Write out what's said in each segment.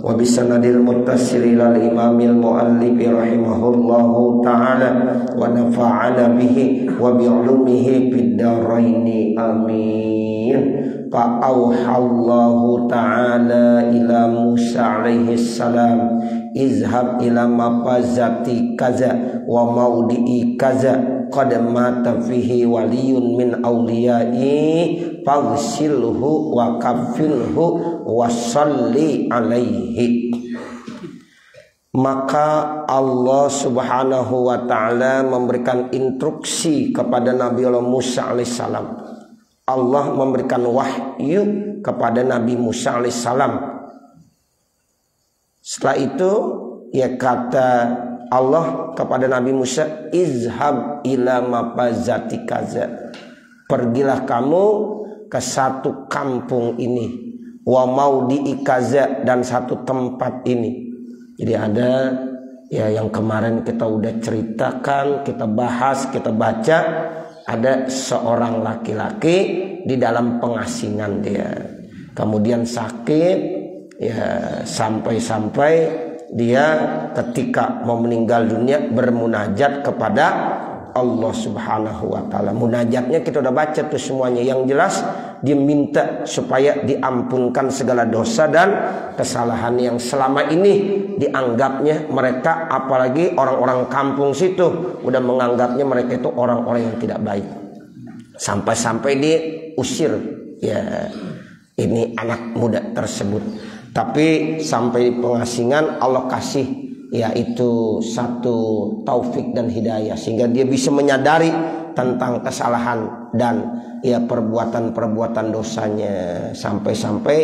wa bisanadil muttasil ilal imamil muallif rahimahullahu ta'ala wa nafa'ana bihi wa bi'ulumihi fid dharaini amin. Fa'auhallahu ta'ala ila Musa alaihi salam izhab ila mafazati kaza wa maudi'i kaza qad mata fihi waliyun min awliyai faghsilhu wa kafilhu wa salli alaihi. Maka Allah subhanahu wa ta'ala memberikan instruksi kepada Nabi Allah Musa alaihissalam. Allah memberikan wahyu kepada Nabi Musa alaihissalam. Setelah itu ya kata Allah kepada Nabi Musa, izhab ila mafazati kaza, pergilah kamu ke satu kampung ini, wa maudi kaza, dan satu tempat ini. Jadi ada ya yang kemarin kita udah ceritakan, kita bahas, kita baca, ada seorang laki-laki di dalam pengasingan dia, kemudian sakit ya, sampai-sampai dia ketika mau meninggal dunia bermunajat kepada Allah subhanahu wa ta'ala. Munajatnya kita udah baca tuh semuanya. Yang jelas dia minta supaya diampunkan segala dosa dan kesalahan yang selama ini dianggapnya mereka, apalagi orang-orang kampung situ, udah menganggapnya mereka itu orang-orang yang tidak baik. Sampai-sampai diusir ya ini anak muda tersebut. Tapi sampai di pengasingan Allah kasih yaitu satu taufik dan hidayah, sehingga dia bisa menyadari tentang kesalahan dan ya perbuatan-perbuatan dosanya. Sampai-sampai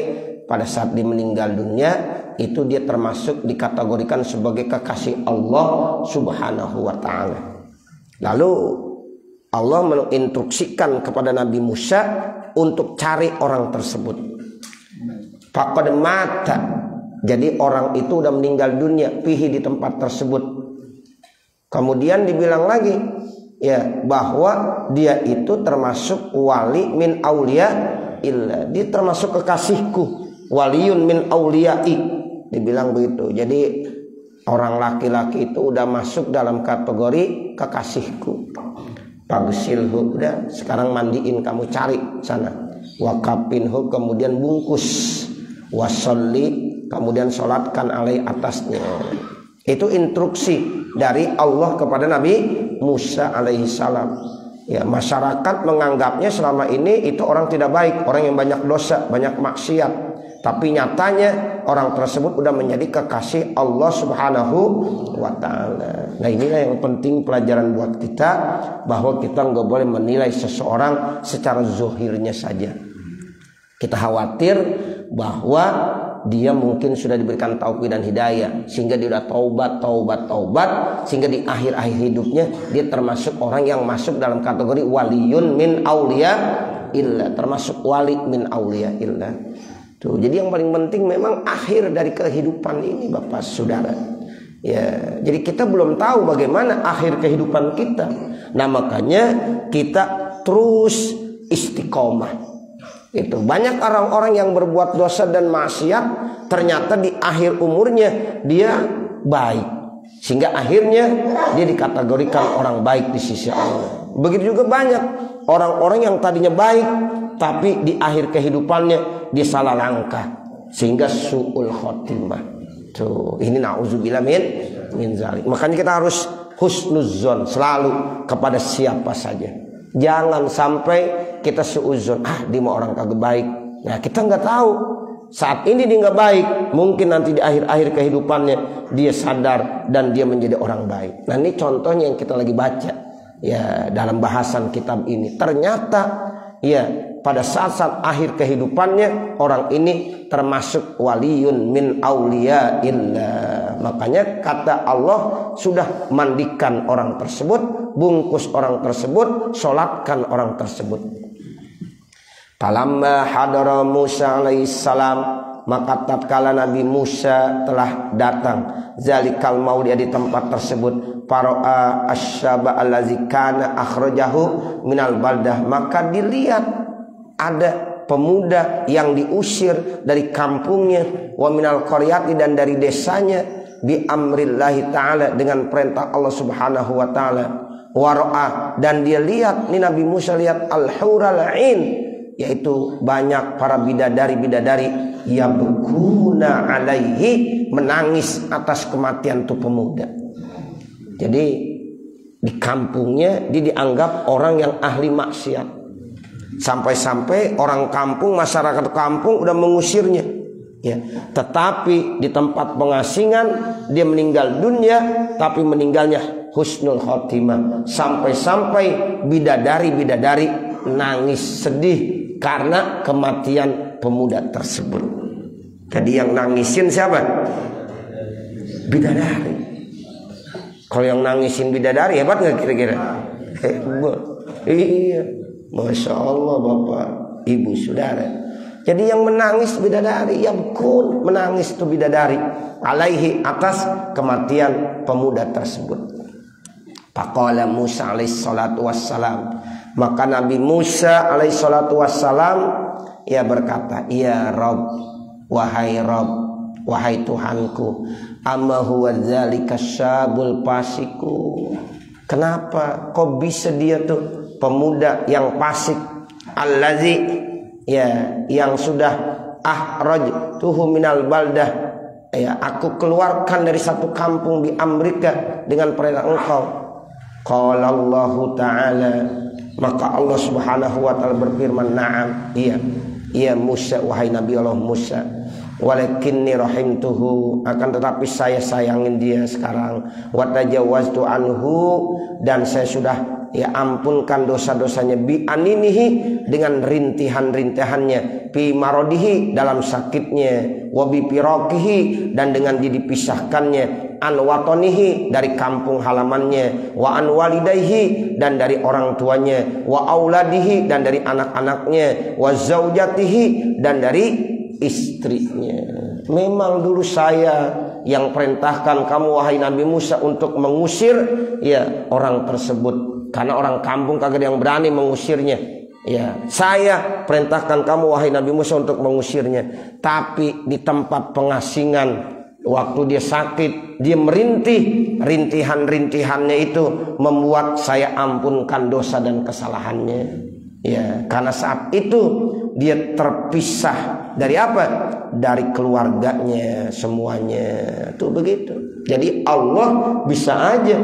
pada saat dia meninggal dunia itu dia termasuk dikategorikan sebagai kekasih Allah subhanahu wa ta'ala. Lalu Allah menginstruksikan kepada Nabi Musa untuk cari orang tersebut. Faqad mata, jadi orang itu udah meninggal dunia fihi, di tempat tersebut. Kemudian dibilang lagi ya bahwa dia itu termasuk wali min aulia illa, dia termasuk kekasihku, waliyun min auliyai, dibilang begitu. Jadi orang laki-laki itu udah masuk dalam kategori kekasihku. Pagsilhu, udah sekarang mandiin, kamu cari sana. Wakapinhu, kemudian bungkus. Wasolli, kemudian sholatkan alai atasnya. Itu instruksi dari Allah kepada Nabi Musa alaihi salam. Ya, masyarakat menganggapnya selama ini itu orang tidak baik, orang yang banyak dosa, banyak maksiat. Tapi nyatanya orang tersebut udah menjadi kekasih Allah subhanahu wa ta'ala. Nah inilah yang penting pelajaran buat kita, bahwa kita nggak boleh menilai seseorang secara zohirnya saja. Kita khawatir bahwa dia mungkin sudah diberikan taufik dan hidayah, sehingga dia sudah taubat, sehingga di akhir-akhir hidupnya dia termasuk orang yang masuk dalam kategori waliyun min aulia illa, termasuk wali min aulia illa. Tuh, jadi yang paling penting memang akhir dari kehidupan ini, Bapak Saudara. Ya, jadi kita belum tahu bagaimana akhir kehidupan kita. Nah, makanya kita terus istiqomah. Itu banyak orang-orang yang berbuat dosa dan maksiat, ternyata di akhir umurnya dia baik, sehingga akhirnya dia dikategorikan orang baik di sisi Allah. Begitu juga banyak orang-orang yang tadinya baik, tapi di akhir kehidupannya dia salah langkah, sehingga su'ul khotimah. Tuh, ini na'udzubillah min zalik. Makanya kita harus husnuzon selalu kepada siapa saja. Jangan sampai kita suuzon, dia mau orang kagak baik. Nah, kita nggak tahu saat ini dia nggak baik, mungkin nanti di akhir-akhir kehidupannya dia sadar dan dia menjadi orang baik. Nah, ini contohnya yang kita lagi baca ya dalam bahasan kitab ini. Ternyata ya pada saat-saat akhir kehidupannya orang ini termasuk waliyun min aulia illah. Makanya kata Allah, sudah mandikan orang tersebut, bungkus orang tersebut, sholatkan orang tersebut. Falamma hadara Musa alaihissalam, maka tatkala Nabi Musa telah datang, zalikal maudi, di tempat tersebut, faro'a asyaba allazi kana akhrajahu minal baldah, maka dilihat ada pemuda yang diusir dari kampungnya, wa minal qaryati, dan dari desanya, bi amrillahi ta'ala, dengan perintah Allah Subhanahu wa taala. Wara'a, dan dia lihat, nih Nabi Musa lihat al-hural 'ain, yaitu banyak para bidadari-bidadari yabkuna alaihi, menangis atas kematian tuh pemuda. Jadi di kampungnya dia dianggap orang yang ahli maksiat. Sampai-sampai orang kampung, masyarakat kampung udah mengusirnya. Ya, tetapi di tempat pengasingan dia meninggal dunia, tapi meninggalnya husnul khotimah. Sampai-sampai bidadari-bidadari nangis sedih karena kematian pemuda tersebut. Jadi yang nangisin siapa? Bidadari. Kalau yang nangisin bidadari hebat nggak kira-kira? Hebat. Iya. Masya Allah Bapak, Ibu, Saudara. Jadi yang menangis bidadari, yabkun, menangis itu bidadari, alaihi, atas kematian pemuda tersebut. Faqala Musa alaihi salatu wassalam, maka Nabi Musa alaihi salatu wassalam ia berkata, ya Rabb, wahai Tuhanku, amma huwa dzalika syabul fasiku. Kenapa kok bisa dia tuh pemuda yang fasik, allazi, ya, yang sudah akhrajtuhu minal baldah, ya, aku keluarkan dari satu kampung di Amerika dengan perintah engkau. Qala Allah Ta'ala, maka Allah Subhanahu wa taala berfirman, na'am, iya Musa, wahai Nabi Allah Musa, walakinni rahimtuhu, akan tetapi saya sayangin dia sekarang, wa tajawaztu anhu, dan saya sudah, ya, ampunkan dosa-dosanya, bi aninihi, dengan rintihan-rintihannya, bi marodihi, dalam sakitnya, wa bi piraqihi, dan dengan dia dipisahkannya, an watonihi, dari kampung halamannya, wa an walidayhi, dan dari orang tuanya, wa auladihi, dan dari anak-anaknya, wa zaujatihi, dan dari istrinya. Memang dulu saya yang perintahkan kamu wahai Nabi Musa untuk mengusir, ya, orang tersebut, karena orang kampung kagak ada yang berani mengusirnya. Ya, saya perintahkan kamu wahai Nabi Musa untuk mengusirnya. Tapi di tempat pengasingan, waktu dia sakit, dia merintih, rintihan-rintihannya itu membuat saya ampunkan dosa dan kesalahannya. Ya, karena saat itu dia terpisah dari apa? Dari keluarganya semuanya. Tuh begitu. Jadi Allah bisa aja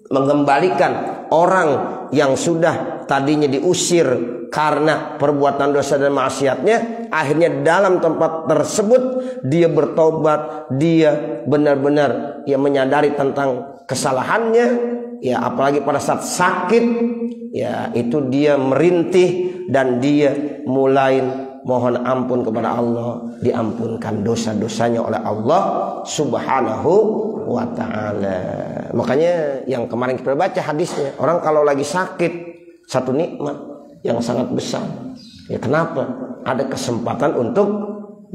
mengembalikan orang yang sudah tadinya diusir karena perbuatan dosa dan maksiatnya, akhirnya dalam tempat tersebut dia bertobat, dia benar-benar, ya, menyadari tentang kesalahannya, ya, apalagi pada saat sakit, ya, itu dia merintih dan dia mulai mohon ampun kepada Allah, diampunkan dosa-dosanya oleh Allah Subhanahu wa ta'ala. Makanya yang kemarin kita baca hadisnya, orang kalau lagi sakit, satu nikmat yang sangat besar. Ya, kenapa? Ada kesempatan untuk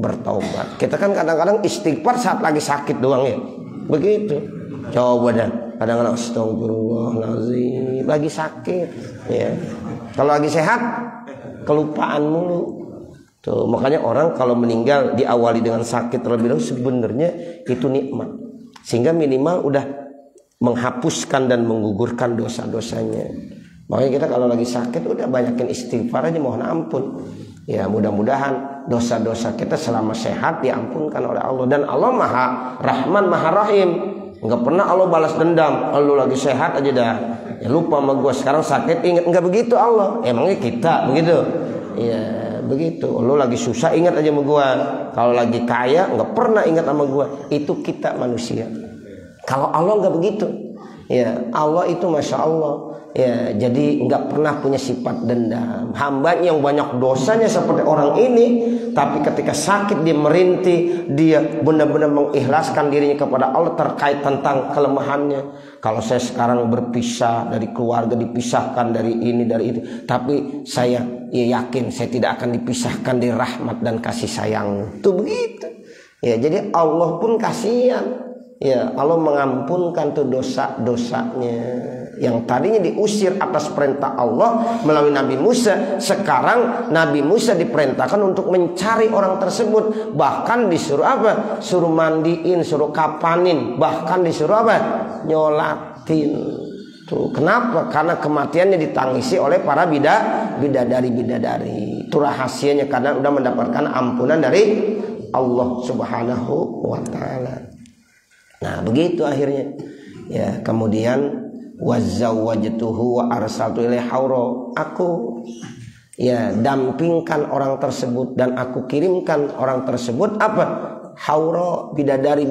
bertaubat. Kita kan kadang-kadang istighfar saat lagi sakit doang, ya. Begitu. Coba dah, kadang-kadang astagfirullahaladzim lagi sakit, ya. Kalau lagi sehat kelupaan mulu. Tuh, makanya orang kalau meninggal diawali dengan sakit terlebih dahulu, sebenarnya itu nikmat. Sehingga minimal udah menghapuskan dan menggugurkan dosa-dosanya. Makanya kita kalau lagi sakit udah banyakin istighfar aja, mohon ampun. Ya, mudah-mudahan dosa-dosa kita selama sehat diampunkan oleh Allah. Dan Allah Maha Rahman, Maha Rahim. Enggak pernah Allah balas dendam. Lu lagi sehat aja dah, ya, lupa sama gua, sekarang sakit ingat. Enggak begitu Allah. Emangnya kita begitu? Ya, begitu. Lu lagi susah ingat aja sama gua. Kalau lagi kaya enggak pernah ingat sama gua. Itu kita manusia. Kalau Allah enggak begitu. Ya, Allah itu Masya Allah, ya, jadi enggak pernah punya sifat dendam. Hambanya yang banyak dosanya seperti orang ini, tapi ketika sakit dia merintih, dia benar-benar mengikhlaskan dirinya kepada Allah terkait tentang kelemahannya. Kalau saya sekarang berpisah dari keluarga, dipisahkan dari ini, dari itu, tapi saya, ya, yakin saya tidak akan dipisahkan dari rahmat dan kasih sayang. Itu begitu. Ya, jadi Allah pun kasihan. Ya, Allah mengampunkan tuh dosa-dosanya. Yang tadinya diusir atas perintah Allah melalui Nabi Musa, sekarang Nabi Musa diperintahkan untuk mencari orang tersebut. Bahkan disuruh apa? Suruh mandiin, suruh kapanin, bahkan disuruh apa? Nyolatin. Tuh, kenapa? Karena kematiannya ditangisi oleh para bidadari. Itu rahasianya, karena udah mendapatkan ampunan dari Allah Subhanahu wa taala. Nah, begitu akhirnya. Ya, kemudian wazawwajtuhu wa arsaltu ilaihi haura. Aku dampingkan orang tersebut dan aku kirimkan orang tersebut apa? Haura, bidadari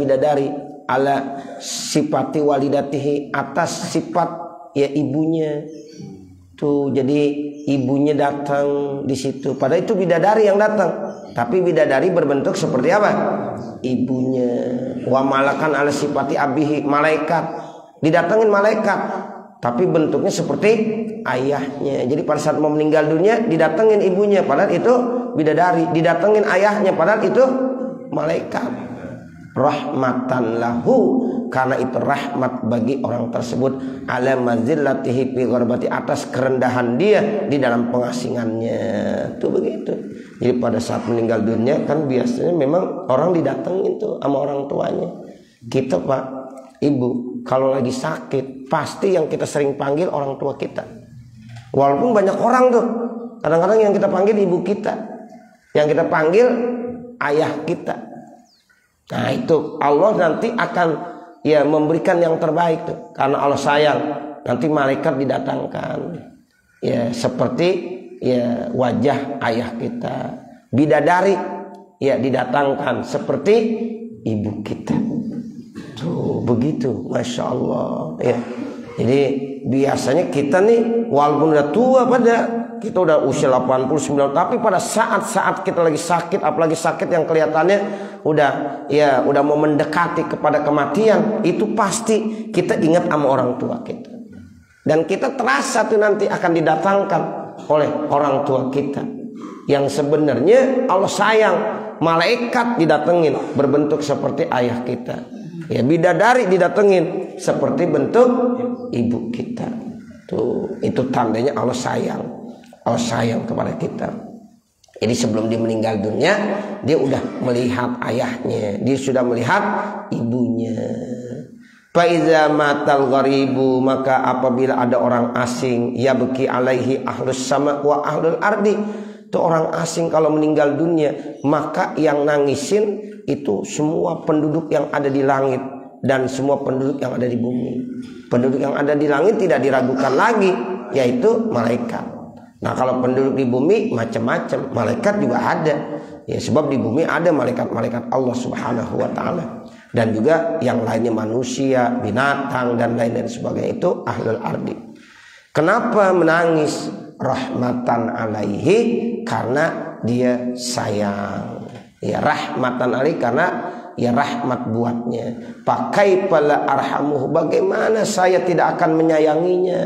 ala sifati walidatihi, atas sifat ibunya. Tuh, jadi ibunya datang di situ. Padahal itu bidadari yang datang, tapi bidadari berbentuk seperti apa? Ibunya. Wa malakan ala sifati abihi, malaikat. Didatengin malaikat, tapi bentuknya seperti ayahnya. Jadi pada saat mau meninggal dunia didatengin ibunya, padahal itu bidadari. Didatengin ayahnya, padahal itu malaikat. Rahmatan lahu, karena itu rahmat bagi orang tersebut. Ala mazillatihi fi gharbati, atas kerendahan dia di dalam pengasingannya. Tuh begitu. Jadi pada saat meninggal dunia kan biasanya memang orang didatengin tuh sama orang tuanya. Kita Pak, Ibu, kalau lagi sakit pasti yang kita sering panggil orang tua kita. Walaupun banyak orang tuh, kadang-kadang yang kita panggil ibu kita, yang kita panggil ayah kita. Nah, itu Allah nanti akan memberikan yang terbaik tuh, karena Allah sayang. Nanti malaikat didatangkan seperti wajah ayah kita. Bidadari didatangkan seperti ibu kita. Tuh begitu, Masya Allah ya. Jadi biasanya kita nih walaupun udah tua, kita udah usia 89, tapi pada saat-saat kita lagi sakit, apalagi sakit yang kelihatannya udah mau mendekati kepada kematian, itu pasti kita ingat sama orang tua kita. Dan kita terasa tuh nanti akan didatangkan oleh orang tua kita yang sebenarnya Allah sayang. Malaikat didatengin berbentuk seperti ayah kita. Bidadari didatengin seperti bentuk ibu kita. Tuh, itu tandanya Allah sayang. Allah sayang kepada kita. Jadi sebelum dia meninggal dunia, dia udah melihat ayahnya, dia sudah melihat ibunya. Fa iza matal gharibu, maka apabila ada orang asing, yabki alaihi ahlus sama wa ahlul ardi. Itu orang asing kalau meninggal dunia, maka yang nangisin itu semua penduduk yang ada di langit dan semua penduduk yang ada di bumi. Penduduk yang ada di langit tidak diragukan lagi, yaitu malaikat. Nah, kalau penduduk di bumi macam-macam, malaikat juga ada. Ya, sebab di bumi ada malaikat-malaikat Allah Subhanahu wa taala. Dan juga yang lainnya manusia, binatang dan lain-lain sebagainya, itu ahlul ardi. Kenapa menangis? Rahmatan alaihi, karena dia sayang. Ya, rahmatan alaihi, karena rahmat buatnya. Pakai pala arhamuh, bagaimana saya tidak akan menyayanginya.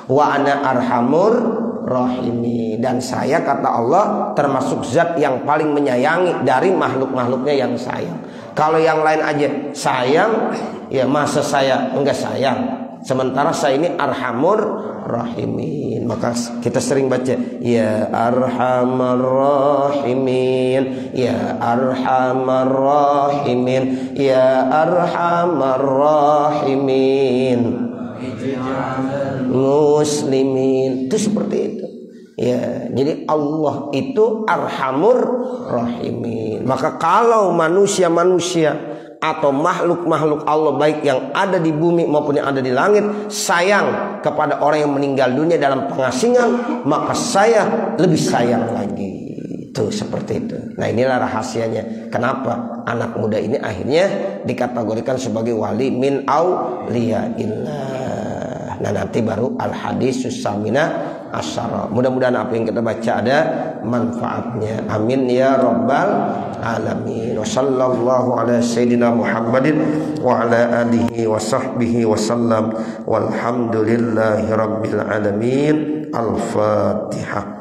Wa ana arhamur rahimi, dan saya, kata Allah, termasuk zat yang paling menyayangi dari makhluk-makhluknya yang sayang. Kalau yang lain aja sayang, masa saya enggak sayang? Sementara saya ini arhamur rahimin. Maka kita sering baca ya arhamar rahimin, ya arhamar rahimin, ya arhamar rahimin muslimin. Itu seperti itu. Ya, jadi Allah itu arhamur rahimin. Maka kalau manusia-manusia atau makhluk-makhluk Allah, baik yang ada di bumi maupun yang ada di langit, sayang kepada orang yang meninggal dunia dalam pengasingan, maka saya lebih sayang lagi. Itu seperti itu. Nah, inilah rahasianya kenapa anak muda ini akhirnya dikategorikan sebagai wali min auliyaillah. Nah, nanti baru al hadisus samina asyara. Mudah-mudahan apa yang kita baca ada manfaatnya. Amin ya rabbal alamin. Wa sallallahu ala sayyidina Muhammadin wa ala alihi wa sahbihi wa sallam. Walhamdulillahi rabbil alamin. Al-Fatihah.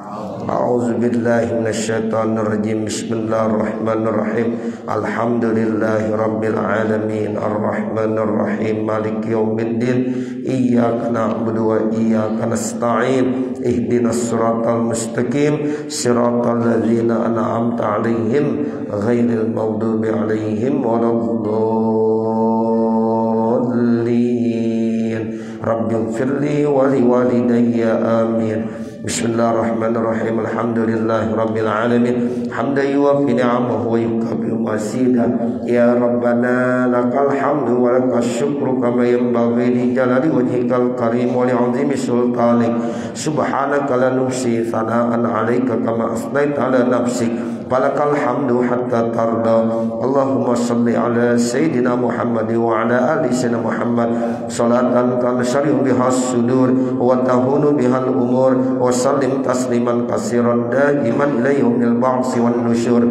A'udzu billahi minasyaitonir rajim. Bismillahirrahmanirrahim. Alhamdulillahi rabbil alamin. Arrahmanir rahim. Maliki yaumiddin. Iyyaka na'budu wa iyyaka nasta'in. Ihdinas siratal mustaqim. Siratal ladzina an'amta 'alaihim ghairil maghdubi 'alaihim waladdallin. Rabbighfirli wa liwalidayya amin. Bismillahirrahmanirrahim. Alhamdulillahi rabbil alamin. Hamdan yuwaffi ni'amahu wa yukafi masida. Ya Rabbana lakal hamdu wa lakas syukru kama yanbaghi li jalali wajhikal karim wa li'azimi sultanik. Subhanaka la nuhsi thana'an 'alaika kama asnaita 'ala nafsik. Falakal hamdu hatta tarda. Allahumma salli ala Sayyidina Muhammad wa ala ali Sayyidina Muhammad salatan tansharihu bihas sudur wa tahunu bihal umur wa sallim tasliman kasiran daiman ila yaumil ba'si wan nusyur.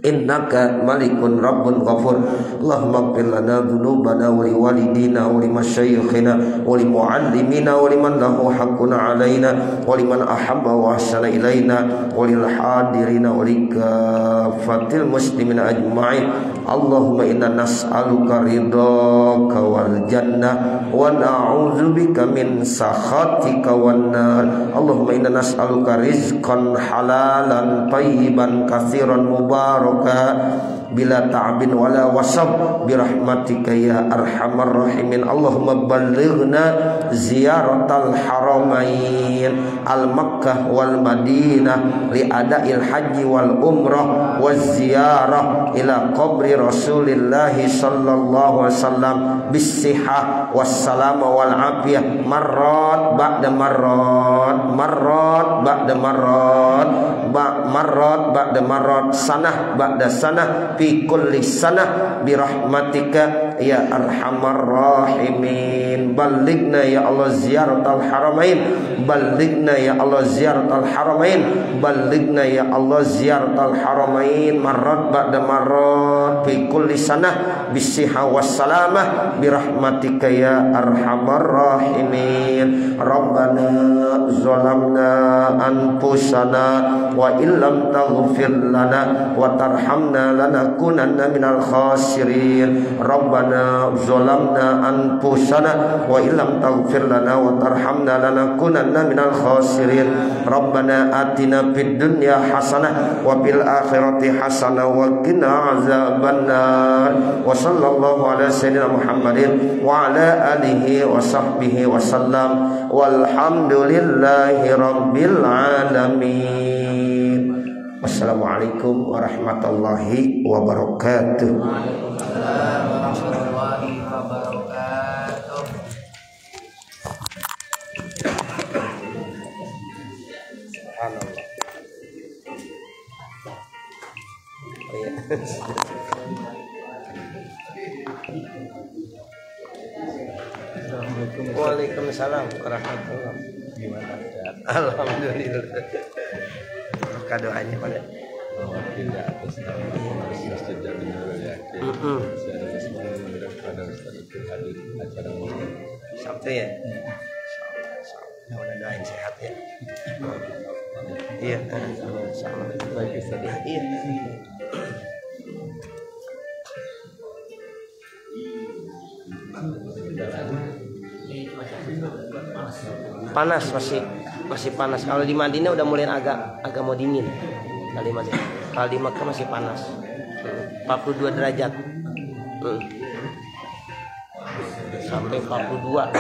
Innaka malikun rabbun ghafur. Allahumma ighfir lana dhunubana wa liwalidina wa limasyayikhina wa limuallimina wa liman lahu haqqun alaina wa liman ahabba wa ahsana ilaina wa lil hadirina wa likafatil muslimina ajma'in. Allahumma inna nas'aluka ridhaka wal jannah wa na'udzubika min sakhatika wan nar. Allahumma inna nas'aluka rizqan halalan tayyiban katsiran mubarak bila ta'bin wala wasab birahmatika ya arhamar rahimin. Allahumma ballighna ziyaratal haramain al Makkah wal Madinah li ada'il haji wal umrah waz ziyarah ila qabri Rasulillah sallallahu alaihi wasallam bisihah wassalam wal afiyah marrat ba'da marrat ba'da marrat ba'da marrat sanah ba'da sanah fi kulli sanah birahmatika ya arhamar rahimin. Ballighna ya Allah ziyaratal haramain. Ballighna ya Allah ziyaratal haramain. Ballighna ya Allah ziyaratal haramain marrat ba'da marrat fi kulli sanah bisihha wassalamah birahmatika ya arhamar rahimin. Rabbana zalamna anfusana wa illam taghfir lana wa tarhamna lanakunanna minal khasirin. Rabbana zalamna anfusana wa illam taghfir lana wa tarhamna lanakunanna minal khasirin. Rabbana atina fid dunya hasanah wa fil akhirati hasanah wa qina azabannar. Wa sallallahu ala sayyidina Muhammadin wa ala alihi wa sahbihi wa sallam. Walhamdulillahi rabbil alamin. Wassalamualaikum warahmatullahi wabarakatuh. Waalaikumsalam warahmatullahi wabarakatuh. Subhanallah. Oh iya. Waalaikumsalam warahmatullahi wabarakatuh. Gimana? Alhamdulillah. Doanya pada tidak atas nama Masjid Jami Nurul Yakin. Saya adalah pada Ustaz itu hadir acara muslim Sabtu ya. Mudah doain sehat ya. Iya. Insyaallah. baik Ustaz. Iya. Panas masih panas. Kalau di Madinah udah mulai agak mau dingin. Kalau di Makkah masih panas. 42 derajat. Sampai 42.